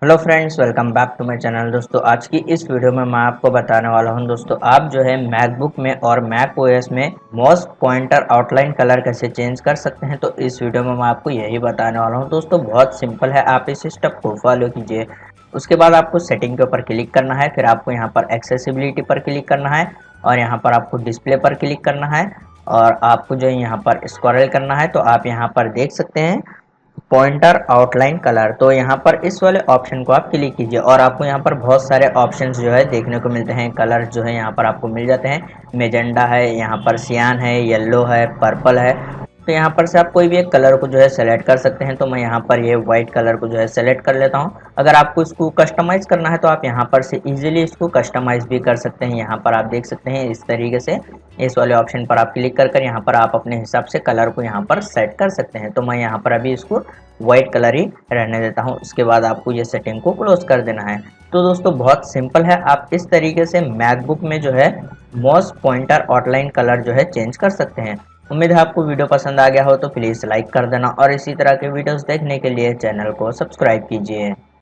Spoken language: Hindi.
Hello friends, welcome back to my channel. दोस्तों, आज की इस वीडियो में मैं आपको बताने वाला हूं दोस्तों, आप जो है मैकबुक में और मैक ओएस में माउस पॉइंटर आउटलाइन कलर कैसे चेंज कर सकते हैं। तो इस वीडियो में मैं आपको यही बताने वाला हूं दोस्तों। बहुत सिंपल है, आप इस स्टेप को फॉलो कीजिए। उसके बाद आपको सेटिंग के ऊपर क्लिक करना है, फिर आपको यहाँ पर एक्सेसिबिलिटी पर क्लिक करना है और यहाँ पर आपको डिस्प्ले पर क्लिक करना है और आपको जो है यहाँ पर स्क्रॉल करना है। तो आप यहाँ पर देख सकते हैं पॉइंटर आउटलाइन कलर। तो यहाँ पर इस वाले ऑप्शन को आप क्लिक कीजिए और आपको यहाँ पर बहुत सारे ऑप्शंस जो है देखने को मिलते हैं। कलर जो है यहाँ पर आपको मिल जाते हैं। मेजेंडा है, यहाँ पर सियान है, येलो है, पर्पल है। तो यहाँ पर से आप कोई भी एक कलर को जो है सेलेक्ट कर सकते हैं। तो मैं यहाँ पर ये वाइट कलर को जो है सेलेक्ट कर लेता हूँ। अगर आपको इसको कस्टमाइज करना है तो आप यहाँ पर से इजीली इसको कस्टमाइज भी कर सकते हैं। यहाँ पर आप देख सकते हैं इस तरीके से इस वाले ऑप्शन पर आप क्लिक कर यहाँ पर आप अपने हिसाब से कलर को यहाँ पर सेट कर सकते हैं। तो मैं यहाँ पर अभी इसको वाइट कलर ही रहने देता हूँ। उसके बाद आपको ये सेटिंग को क्लोज कर देना है। तो दोस्तों, बहुत सिंपल है, आप इस तरीके से मैकबुक में जो है माउस पॉइंटर आउटलाइन कलर जो है चेंज कर सकते हैं। उम्मीद है आपको वीडियो पसंद आ गया हो, तो प्लीज़ लाइक कर देना और इसी तरह के वीडियोस देखने के लिए चैनल को सब्सक्राइब कीजिए।